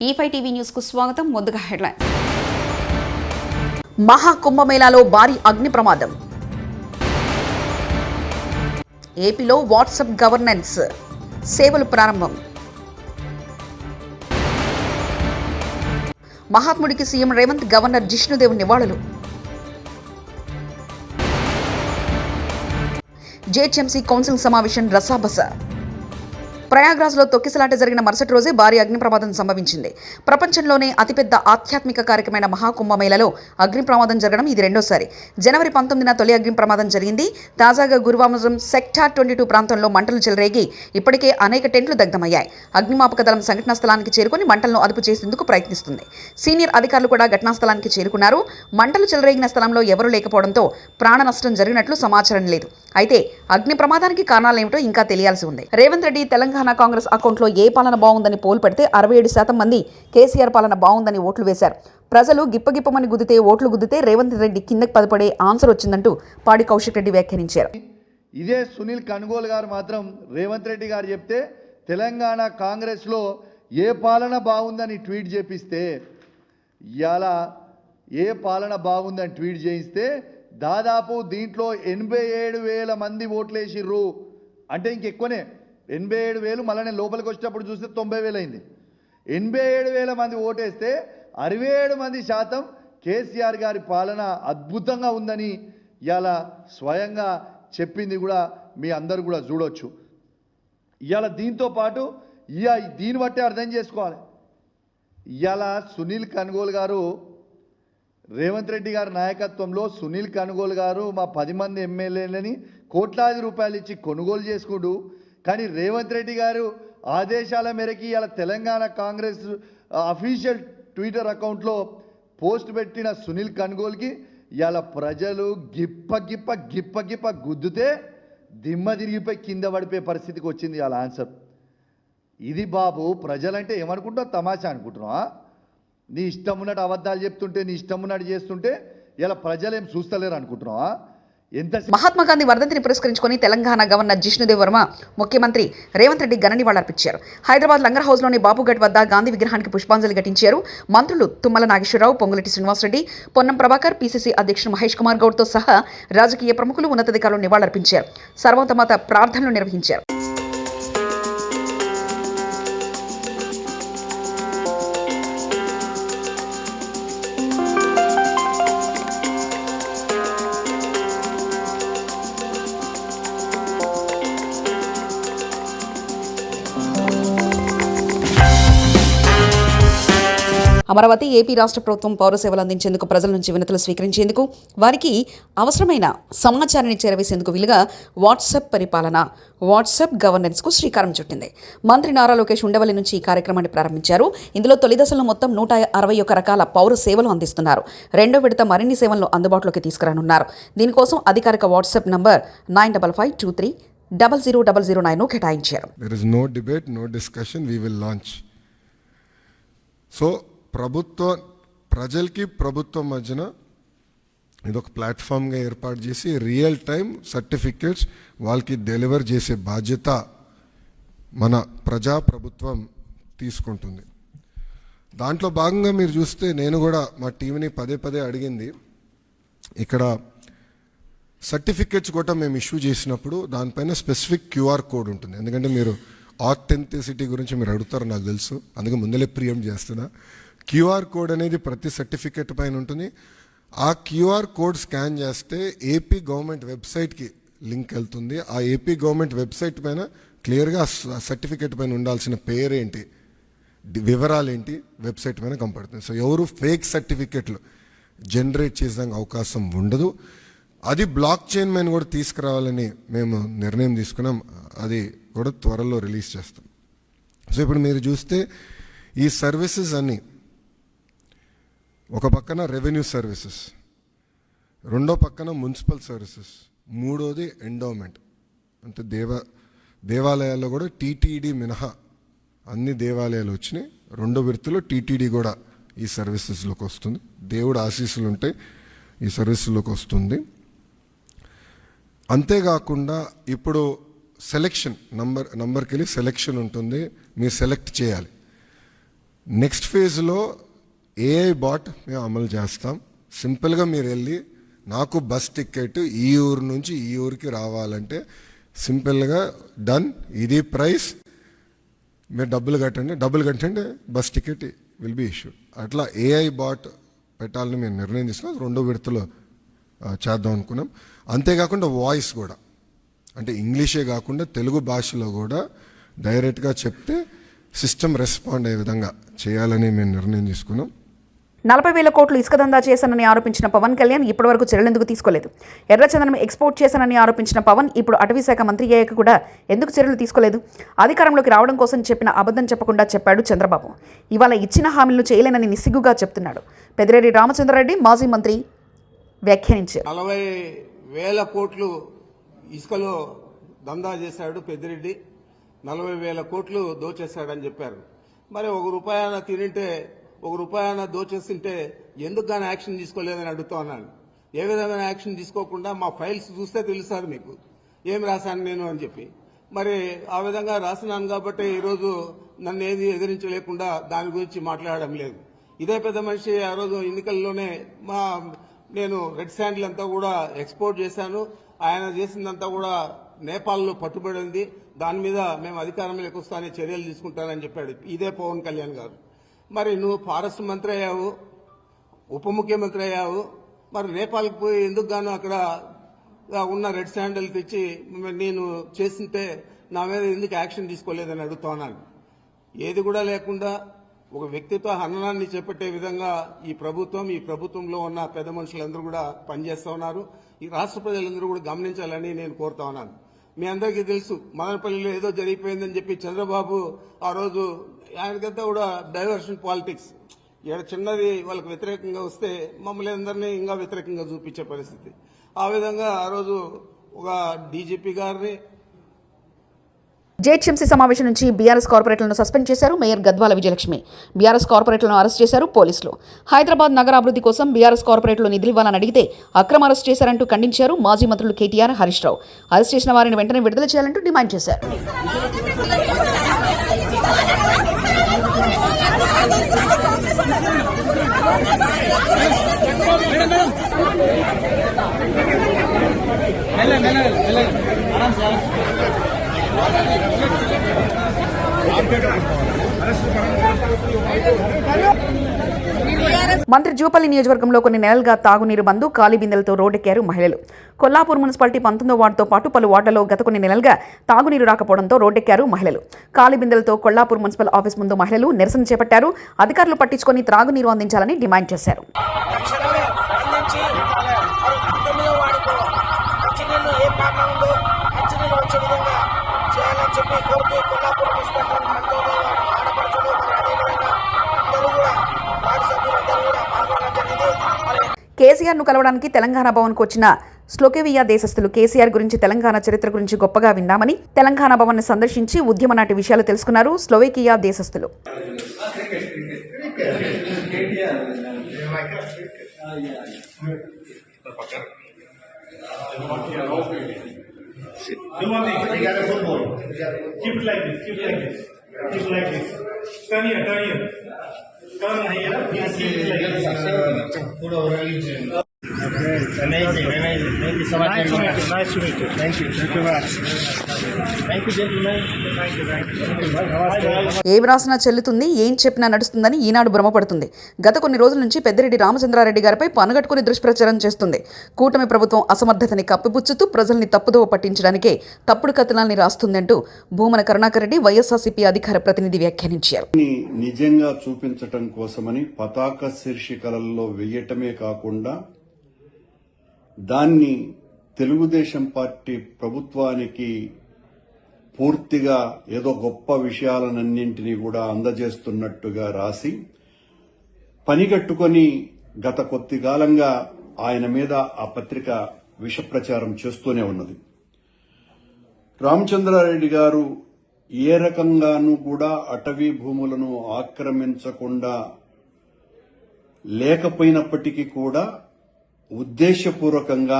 E5 TV news కు స్వాగతం. ముందుగా హెడ్లైన్. మహాకుంభమేళాలో భారీ అగ్ని ప్రమాదం. ఏపీలో వాట్సాప్ గవర్నెన్స్ సేవలు ప్రారంభం. మహాత్ముడికి సీఎం రేవంత్ గవర్నర్ జిష్ణుదేవ్ నివాళులు. జేహెచ్ఎంసీ కౌన్సిల్ సమావేశం రసాబస. ప్రయాగ్రాజ్లో తొక్కిసలాట జరిగిన మరుసటి రోజే భారీ అగ్ని ప్రమాదం సంభవించింది. ప్రపంచంలోనే అతిపెద్ద ఆధ్యాత్మిక కార్యక్రమైన మహాకుంభమేళలో అగ్ని ప్రమాదం జరగడం ఇది రెండోసారి. జనవరి 19న తొలి అగ్ని ప్రమాదం జరిగింది. తాజాగా గురువారం సెక్టార్ 22 ప్రాంతంలో మంటలు చెలరేగి ఇప్పటికే అనేక టెంట్లు దగ్ధమయ్యాయి. అగ్నిమాపక దళం సంఘటనా స్థలానికి చేరుకుని మంటలను అదుపు చేసేందుకు ప్రయత్నిస్తుంది. సీనియర్ అధికారులు కూడా ఘటనా స్థలానికి చేరుకున్నారు. మంటలు చెలరేగిన స్థలంలో ఎవరూ లేకపోవడంతో ప్రాణ నష్టం జరిగినట్లు సమాచారం లేదు. అయితే అగ్ని ప్రమాదానికి కారణాలేమిటో ఇంకా తెలియాల్సి ఉంది. రేవంత్ రెడ్డి తెలంగాణ కాంగ్రెస్ అకౌంట్లో ఏ పాలన బాగుందని పోల్ పెడితే 67% మంది కేసీఆర్ పాలన బాగుందని ఓట్లు వేశారు. ప్రజలు గిప్పగిప్పమని ఓట్లు గుద్దితే రేవంత్ రెడ్డి కిందకి పదిపడే ఆన్సర్ వచ్చిందంటూ పాడి కౌశిక్ రెడ్డి వ్యాఖ్యానించారు. ఇదే సునీల్ కనుగోలు గారు మాత్రం రేవంత్ రెడ్డి గారు చెప్తే తెలంగాణ కాంగ్రెస్లో ఏ పాలన బాగుందని ట్వీట్ చేపిస్తే ఇలా ఏ పాలన బాగుందని ట్వీట్ చేయిస్తే దాదాపు దీంట్లో 87,000 మంది ఓట్లేసిర్రు. అంటే ఇంకెక్కువనే 87,000. మళ్ళీ నేను లోపలికి వచ్చేటప్పుడు చూస్తే 90,000 అయింది. 87,000 మంది ఓటేస్తే 67% కేసీఆర్ గారి పాలన అద్భుతంగా ఉందని ఇలా స్వయంగా చెప్పింది కూడా మీ అందరు కూడా చూడొచ్చు. ఇలా దీంతో పాటు దీన్ని బట్టే అర్థం చేసుకోవాలి. ఇలా సునీల్ కనుగోలు గారు రేవంత్ రెడ్డి గారి నాయకత్వంలో సునీల్ కనుగోలు గారు మా 10 మంది ఎమ్మెల్యేలని కోట్లాది రూపాయలు ఇచ్చి కొనుగోలు చేసుకుంటూ, కానీ రేవంత్ రెడ్డి గారు ఆదేశాల మేరకు ఇలా తెలంగాణ కాంగ్రెస్ అఫీషియల్ ట్విట్టర్ అకౌంట్లో పోస్ట్ పెట్టిన సునీల్ కనుగోలుకి ఇలా ప్రజలు గిప్ప గుద్దుతే దిమ్మ తిరిగిపోయి కింద పడిపోయే పరిస్థితికి వచ్చింది ఇలా ఆన్సర్. ఇది బాబు ప్రజలంటే ఏమనుకుంటావు? తమాషా అనుకుంటున్నావా? నీ ఇష్టం ఉన్నట్టు అబద్ధాలు చెప్తుంటే, నీ ఇష్టం ఉన్నట్టు చేస్తుంటే ఇలా ప్రజలేం చూస్తలేరు అనుకుంటున్నావా? మహాత్మా గాంధీ వర్ధంతిని పురస్కరించుకొని తెలంగాణ గవర్నర్ జిష్ణుదేవ్ వర్మ ముఖ్యమంత్రి రేవంత్ రెడ్డి ఘన నివాళులర్పించారు. హైదరాబాద్ లంగర్ హౌస్లోని బాపుఘట్ వద్ద గాంధీ విగ్రహానికి పుష్పాంజలి ఘటించారు. మంత్రులు తుమ్మల నాగేశ్వరరావు, పొంగులేటి శ్రీనివాసరెడ్డి, పొన్నం ప్రభాకర్, పీసీసీ అధ్యక్షుడు మహేష్ కుమార్ గౌడ్తో సహా రాజకీయ ప్రముఖులు, ఉన్నతాధికారులు నివాళులర్పించారు. సర్వోత్తమత ప్రార్థనలు నిర్వహించారు. అమరావతి ఏపీ రాష్ట్ర ప్రభుత్వం పౌర సేవలు అందించేందుకు ప్రజల నుంచి వినతులు స్వీకరించేందుకు, వారికి అవసరమైన సమాచారాన్ని చేరవేసేందుకు వీలుగా వాట్సాప్ పరిపాలన, వాట్సాప్ గవర్నెన్స్కు శ్రీకారం చుట్టింది. మంత్రి నారా లోకేష్ ఉండవల్లి నుంచి ఈ కార్యక్రమాన్ని ప్రారంభించారు. ఇందులో తొలి దశలో మొత్తం 161 రకాల పౌర సేవలు అందిస్తున్నారు. రెండో విడత మరిన్ని సేవలను అందుబాటులోకి తీసుకురానున్నారు. దీనికోసం అధికారిక వాట్సాప్ నంబర్ 9552300009 కేటాయించారు. ప్రజలకి ప్రభుత్వం మధ్యన ఇదొక ప్లాట్ఫామ్గా ఏర్పాటు చేసి రియల్ టైం సర్టిఫికేట్స్ వాళ్ళకి డెలివర్ చేసే బాధ్యత మన ప్రభుత్వం తీసుకుంటుంది. దాంట్లో భాగంగా మీరు చూస్తే నేను కూడా మా టీంని పదే అడిగింది, ఇక్కడ సర్టిఫికేట్స్ కూడా మేము ఇష్యూ చేసినప్పుడు దానిపైన స్పెసిఫిక్ QR కోడ్ ఉంటుంది. ఎందుకంటే మీరు ఆథెంటిసిటీ గురించి మీరు అడుగుతారు, నాకు తెలుసు, అందుకే ముందలే ప్రియం చేస్తున్నా. QR కోడ్ అనేది ప్రతి సర్టిఫికెట్ పైన ఉంటుంది. ఆ QR కోడ్ స్కాన్ చేస్తే ఏపీ గవర్నమెంట్ వెబ్సైట్కి లింక్ వెళ్తుంది. ఆ ఏపీ గవర్నమెంట్ వెబ్సైట్ పైన క్లియర్గా సర్టిఫికెట్ పైన ఉండాల్సిన పేరేంటి, వివరాలేంటి వెబ్సైట్ పైన కనపడుతుంది. సో ఎవరు ఫేక్ సర్టిఫికెట్లు జనరేట్ చేసేందుకు అవకాశం ఉండదు. అది బ్లాక్ చైన్ పైన కూడా తీసుకురావాలని మేము నిర్ణయం తీసుకున్నాం. అది కూడా త్వరలో రిలీజ్ చేస్తాం. సో ఇప్పుడు మీరు చూస్తే ఈ సర్వీసెస్ అన్నీ, ఒక పక్కన రెవెన్యూ సర్వీసెస్, రెండో పక్కన మున్సిపల్ సర్వీసెస్, మూడోది ఎండోమెంట్. అంటే దేవాలయాల్లో కూడా టీటీడీ మినహా అన్ని దేవాలయాలు వచ్చినాయి. రెండో విడతలో టీటీడీ కూడా ఈ సర్వీసెస్లోకి వస్తుంది. దేవుడు ఆశీస్సులు ఉంటే ఈ సర్వీసుల్లోకి వస్తుంది. అంతేకాకుండా ఇప్పుడు సెలెక్షన్ నంబర్కి వెళ్ళి సెలెక్షన్ ఉంటుంది, మీరు సెలెక్ట్ చేయాలి. నెక్స్ట్ ఫేజ్లో ఏఐ బాట్ మేము అమలు చేస్తాం. సింపుల్గా మీరు వెళ్ళి నాకు బస్ టికెట్ ఈ ఊరు నుంచి ఈ ఊరికి రావాలంటే సింపుల్గా డన్, ఇది ప్రైస్, మీరు డబ్బులు కట్టండి bus ticket will be issued. అట్లా ఏఐ బాట్ పెట్టాలని మేము నిర్ణయం తీసుకున్నాం. 2వ విడతలో చేద్దాం అనుకున్నాం. అంతేకాకుండా వాయిస్ కూడా, అంటే ఇంగ్లీషే కాకుండా తెలుగు భాషలో కూడా డైరెక్ట్గా చెప్తే సిస్టమ్ రెస్పాండ్ అయ్యే విధంగా చేయాలని మేము నిర్ణయం తీసుకున్నాం. 40,000 కోట్లు ఇసుక దందా చేశానని ఆరోపించిన పవన్ కళ్యాణ్ ఇప్పటివరకు చర్యలు ఎందుకు తీసుకోలేదు? ఎర్రచందనం ఎక్స్పోర్ట్ చేశానని ఆరోపించిన పవన్ ఇప్పుడు అటవీ శాఖ మంత్రి అయ్యాక కూడా ఎందుకు చర్యలు తీసుకోలేదు? అధికారంలోకి రావడం కోసం చెప్పిన అబద్ధం చెప్పకుండా చెప్పాడు చంద్రబాబు. ఇవాళ ఇచ్చిన హామీలను చేయలేనని నిస్సిగ్గుగా చెప్తున్నాడు. పెద్దిరెడ్డి రామచంద్రారెడ్డి మాజీ మంత్రి వ్యాఖ్యానించారు. 40,000 కోట్లు ఇసుకలో దందా చేశాడు పెద్దిరెడ్డి, 40,000 కోట్లు దోచేశాడని చెప్పారు. మరి ₹1 తినింటే ₹1 దోచేస్తుంటే ఎందుకు కానీ యాక్షన్ తీసుకోలేదని అడుగుతా ఉన్నాను. ఏ విధమైన యాక్షన్ తీసుకోకుండా మా ఫైల్స్ చూస్తే తెలుస్తుంది మీకు ఏం రాశాను నేను అని చెప్పి. మరి ఆ విధంగా రాసినాను కాబట్టి ఈరోజు నన్ను ఏది ఎదిరించలేకుండా దాని గురించి మాట్లాడడం లేదు. ఇదే పెద్ద మనిషి ఆ రోజు ఎన్నికల్లోనే నేను రెడ్ శాండిల్ అంతా కూడా ఎక్స్పోర్ట్ చేశాను, ఆయన చేసిందంతా కూడా నేపాల్లో పట్టుబడింది, దాని మీద మేము అధికారంలోకి వస్తానే చర్యలు తీసుకుంటానని చెప్పాడు ఇదే పవన్ కళ్యాణ్ గారు. మరి నువ్వు ఫారెస్ట్ మంత్రి అయ్యావు, ఉప ముఖ్యమంత్రి అయ్యావు, మరి నేపాల్కి పోయి ఎందుకు గాను అక్కడ ఉన్న రెడ్ శాండిల్ తెచ్చి నేను చేస్తుంటే నా మీద ఎందుకు యాక్షన్ తీసుకోలేదని అడుగుతా ఉన్నాను. ఏది కూడా లేకుండా ఒక వ్యక్తిత్వ హననాన్ని చేపట్టే విధంగా ఈ ప్రభుత్వంలో ఉన్న పెద్ద మనుషులందరూ కూడా పనిచేస్తా ఉన్నారు. ఈ రాష్ట్ర ప్రజలందరూ కూడా గమనించాలని నేను కోరుతా ఉన్నాను. మీ అందరికీ తెలుసు మదనపల్లిలో ఏదో జరిగిపోయిందని చెప్పి చంద్రబాబు ఆ రోజు ఆయనకంతా కూడా డైవర్షన్ పాలిటిక్స్, ఇక్కడ చిన్నది వాళ్ళకి వ్యతిరేకంగా వస్తే మమ్మల్ని అందరినీ ఇంకా వ్యతిరేకంగా చూపించే పరిస్థితి. ఆ విధంగా ఆ రోజు ఒక డీజీపీ గారిని జేహెచ్ఎంసీ సమావేశం నుంచి బీఆర్ఎస్ కార్పొరేట్లను సస్పెండ్ చేశారు మేయర్ గద్వాల విజయలక్ష్మి. బీఆర్ఎస్ కార్పొరేట్లను అరెస్ట్ చేశారు పోలీసులు. హైదరాబాద్ నగర అభివృద్ధి కోసం బీఆర్ఎస్ కార్పొరేట్లు నిధులు ఇవ్వాలని అడిగితే అక్రమ అరెస్ట్ చేశారంటూ ఖండించారు మాజీ మంత్రులు కేటీఆర్, హరీష్ రావు. అరెస్ట్ చేసిన వారిని వెంటనే విడుదల చేయాలంటూ డిమాండ్ చేశారు. మంత్రి జూపల్లి నియోజకవర్గంలో కొన్ని నెలలుగా తాగునీరు బంద్, ఖాళీ బిందెలతో రోడ్డెక్కారు మహిళలు. కొల్లాపూర్ మున్సిపాలిటీ 19వ వార్డుతో పాటు పలు వార్డులలో గత కొన్ని నెలలుగా తాగునీరు రాకపోవడంతో రోడ్డెక్కారు మహిళలు. ఖాళీ బిందెలతో కొల్లాపూర్ మున్సిపల్ ఆఫీస్ ముందు మహిళలు నిరసన చేపట్టారు. అధికారులు పట్టించుకొని త్రాగునీరు అందించాలని డిమాండ్ చేశారు. కేసీఆర్ను కలవడానికి తెలంగాణ భవన్కు వచ్చిన స్లోవేకియా దేశస్థులు కేసీఆర్ గురించి, తెలంగాణ చరిత్ర గురించి గొప్పగా విన్నామని తెలంగాణ భవన్ సందర్శించి ఉద్యమ నాటి విషయాలు తెలుసుకున్నారు Slovakia దేశస్థులు. Amazing. Thank you so much. Nice to meet you. Thank you. Thank you very much. Thank you, gentlemen. Thank you. ఏం రాసినా చెల్లుతుంది, ఏం చెప్పినా నడుస్తుందని ఈనాడు భ్రమపడుతుంది. గత కొన్ని రోజుల నుంచి పెద్దిరెడ్డి రామచంద్రారెడ్డి గారిపై పనగట్టుకుని దుష్ప్రచారం చేస్తుంది. కూటమి ప్రభుత్వం అసమర్థతని కప్పిపుచ్చుతూ ప్రజల్ని తప్పుదోవ పట్టించడానికే తప్పుడు కథనాల్ని రాస్తుందంటూ భూమన కరుణాకర్ రెడ్డి వైఎస్ఆర్సీపీ అధికార ప్రతినిధి వ్యాఖ్యానించారు. నిజంగా చూపించటం కోసమని పతాక శీర్షికలలో వేయటమే కాకుండా దాన్ని తెలుగుదేశం పార్టీ ప్రభుత్వానికి పూర్తిగా ఏదో గొప్ప విషయాలన్నింటినీ కూడా అందజేస్తున్నట్టుగా రాసి పనిగట్టుకొని గత కొద్ది కాలంగా ఆయన మీద ఆ పత్రిక విషప్రచారం చేస్తూనే ఉన్నది. రామచంద్రారెడ్డి గారు ఏ రకంగానూ కూడా అటవీ భూములను ఆక్రమించకుండా లేకపోయినప్పటికీ కూడా ఉద్దేశపూర్వకంగా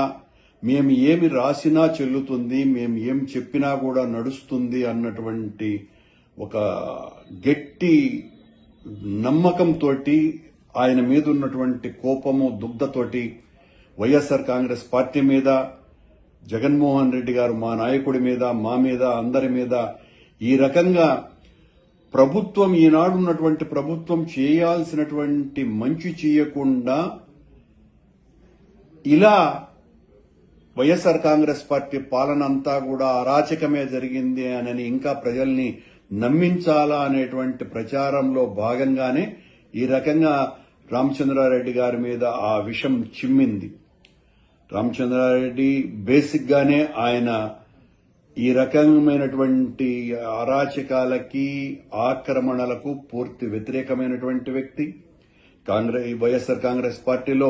మేము ఏమి రాసినా చెల్లుతుంది, మేము ఏం చెప్పినా కూడా నడుస్తుంది అన్నటువంటి ఒక గట్టి నమ్మకంతో ఆయన మీద ఉన్నటువంటి కోపము దుగ్ధతోటి వైఎస్ఆర్ కాంగ్రెస్ పార్టీ మీద, జగన్మోహన్ రెడ్డి గారు మా నాయకుడి మీద, మా మీద, అందరి మీద ఈ రకంగా ప్రభుత్వం, ఈనాడు ఉన్నటువంటి ప్రభుత్వం చేయాల్సినటువంటి మంచి చేయకుండా ఇలా వైఎస్ఆర్ కాంగ్రెస్ పార్టీ పాలన అంతా కూడా అరాచకమే జరిగింది అని ఇంకా ప్రజల్ని నమ్మించాలా అనేటువంటి ప్రచారంలో భాగంగానే ఈ రకంగా రామచంద్రారెడ్డి గారి మీద ఆ విషం చిమ్మింది. రామచంద్రారెడ్డి బేసిక్ గానే ఆయన ఈ రకమైనటువంటి అరాచకాలకి, ఆక్రమణలకు పూర్తి వ్యతిరేకమైనటువంటి వ్యక్తి. వైఎస్ఆర్ కాంగ్రెస్ పార్టీలో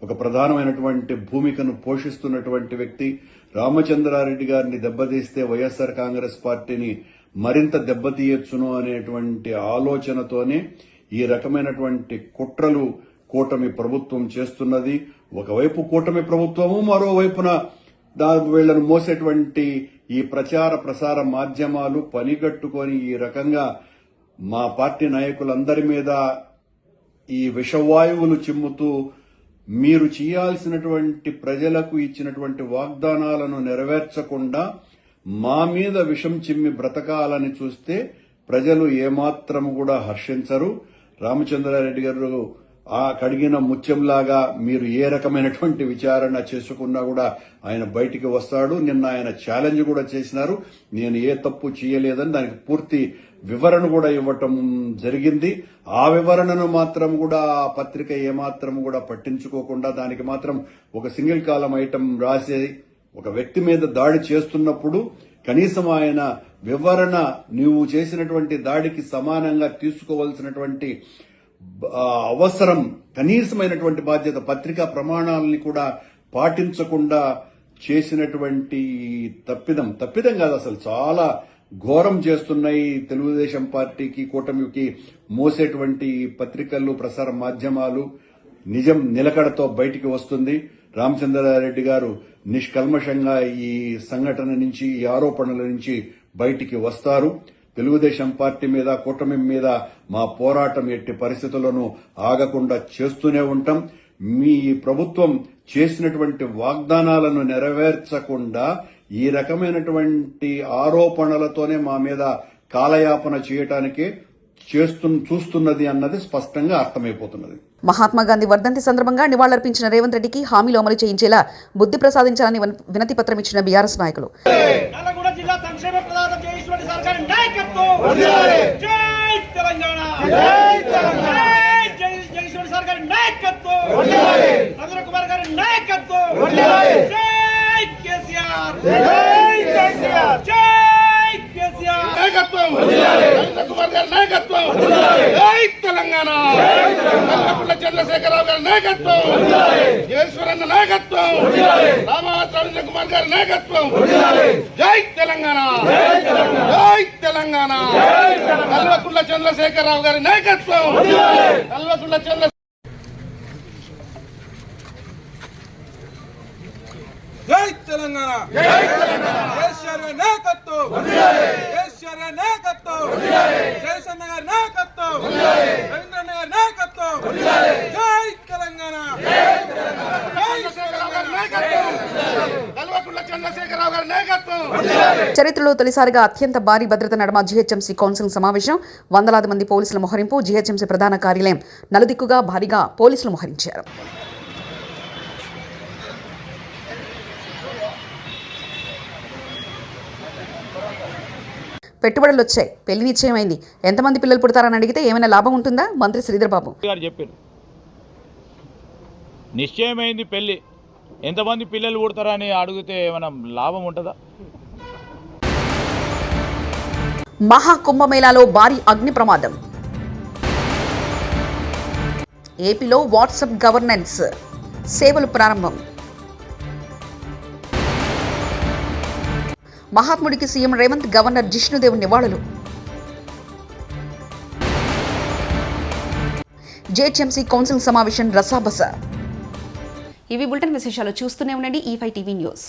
ఒక ప్రధానమైనటువంటి భూమికను పోషిస్తున్నటువంటి వ్యక్తి. రామచంద్రారెడ్డి గారిని దెబ్బతీస్తే వైఎస్ఆర్ కాంగ్రెస్ పార్టీని మరింత దెబ్బతీయొచ్చును అనేటువంటి ఆలోచనతోనే ఈ రకమైనటువంటి కుట్రలు కూటమి ప్రభుత్వం చేస్తున్నది. ఒకవైపు కూటమి ప్రభుత్వము, మరోవైపున వీళ్లను మోసేటువంటి ఈ ప్రచార ప్రసార మాధ్యమాలు పనిగట్టుకొని ఈ రకంగా మా పార్టీ నాయకులందరి మీద ఈ విషవాయువులు చిమ్ముతూ మీరు చేయాల్సినటువంటి ప్రజలకు ఇచ్చినటువంటి వాగ్దానాలను నెరవేర్చకుండా మా మీద విషం చిమ్మి బ్రతకాలని చూస్తే ప్రజలు ఏమాత్రం కూడా హర్షించరు. రామచంద్రారెడ్డి గారు ఆ కడిగిన ముత్యంలాగా మీరు ఏ రకమైనటువంటి విచారణ చేసుకున్నా కూడా ఆయన బయటికి వస్తాడు. నిన్న ఆయన ఛాలెంజ్ కూడా చేసినారు, నేను ఏ తప్పు చేయలేదని. దానికి పూర్తి వివరణ కూడా ఇవ్వటం జరిగింది. ఆ వివరణను మాత్రం కూడా ఆ పత్రిక ఏమాత్రం కూడా పట్టించుకోకుండా దానికి మాత్రం ఒక సింగిల్ కాలం ఐటమ్ రాసే, ఒక వ్యక్తి మీద దాడి చేస్తున్నప్పుడు కనీసం ఆయన వివరణ నీవు చేసినటువంటి దాడికి సమానంగా తీసుకోవాల్సినటువంటి అవసరం, కనీసమైనటువంటి బాధ్యత, పత్రికా ప్రమాణాలని కూడా పాటించకుండా చేసినటువంటి తప్పిదం కాదు, అసలు చాలా ఘోరం చేస్తున్నాయి. తెలుగుదేశం పార్టీకి, కూటమికి మోసేటువంటి పత్రికలు, ప్రసార మాధ్యమాలు. నిజం నిలకడతో బయటికి వస్తుంది. రామచంద్రారెడ్డి గారు నిష్కల్మషంగా ఈ సంఘటన నుంచి, ఈ ఆరోపణల నుంచి బయటికి వస్తారు. తెలుగుదేశం పార్టీ మీద, కూటమి మీద మా పోరాటం ఎట్టి పరిస్థితుల్లోనూ ఆగకుండా చేస్తూనే ఉంటాం. మీ ప్రభుత్వం చేసినటువంటి వాగ్దానాలను నెరవేర్చకుండా ఈ రకమైనటువంటి ఆరోపణలతోనే మా మీద కాలయాపన చేయటానికే చూస్తున్నది అన్నది స్పష్టంగా అర్థమైపోతున్నది. మహాత్మా గాంధీ వర్ధంతి సందర్భంగా నివాళులర్పించిన రేవంత్ రెడ్డికి హామీలు అమలు చేయించేలా బుద్ధి ప్రసాదించాలని వినతి పత్రం ఇచ్చిన బీఆర్ఎస్ నాయకులు. నల్లగొండ జిల్లా సంక్షేమ ప్రదాత జయేశ్వరి సర్కార్ నాయకత్వం, జై తెలంగాణ, జయేశ్వరి సర్కార్ నాయకత్వం, రవీంద్ర కుమార్ గారి నాయకత్వం, జై కేసీఆర్, జై కేసీఆర్ నాయకత్వం, రవీంద్ర కుమార్ గారి నాయకత్వం, జై తెలంగాణ, నల్లగొండ చంద్రశేఖరరావు గారి నాయకత్వం, జయేశ్వరన్న నాయకత్వం, రవీంద్ర కుమార్ గారి నాయకత్వం, జై తెలంగాణ, జై తెలంగాణ, కల్వకుంట్ల చంద్రశేఖరరావు గారి నాయకత్వం, కల్వకుంట్ల చంద్ర జై తెలంగాణ, జై తెలంగాణ, కేసీఆర్ గారి నాయకత్వం, కేసీఆర్ గారి నాయకత్వం, జయసన్న గారి నాయకత్వం, రవీంద్రన్న గారి నాయకత్వం, జై తెలంగాణ, జై చంద్రశేఖరరావు గారి నాయకత్వం, కల్వకుంట్ల చంద్రశేఖరరావు గారి నాయకత్వం. చరిత్రలో తొలిసారిగా అత్యంత భారీ భద్రత నడుమ జీహెచ్ఎంసీ కౌన్సిల్ సమావేశం. వందలాది మంది పోలీసుల మోహరింపు. జీహెచ్ఎంసీ ప్రధాన కార్యాలయం నలుదిక్కుగా భారీగా పోలీసులు మోహరించారు. పెట్టుబడులు వచ్చాయి, పెళ్లి నిశ్చయమైంది, ఎంతమంది పిల్లలు పుడతారని అడిగితే ఏమైనా లాభం ఉంటుందా? మంత్రి శ్రీధర్ బాబు గారు చెప్పారు, నిశ్చయమైంది పెళ్లి, ఎంతమంది పిల్లలు పుడతారని అడిగితే ఏమైనా లాభం ఉంటుందా? మహాకుంభమేళాలో భారీ అగ్ని ప్రమాదం. ఏపీలో వాట్సాప్ గవర్నెన్స్ సేవలు ప్రారంభం. మహాత్ముడికి సీఎం రేవంత్, గవర్నర్ జిష్ణుదేవ్ నివాళులు. జీహెచ్ఎంసీ కౌన్సిల్ సమావేశం రసాబస. ఇవి బులెటిన్ విశేషాలు. చూస్తూనే ఉండండి E5 టీవీ న్యూస్.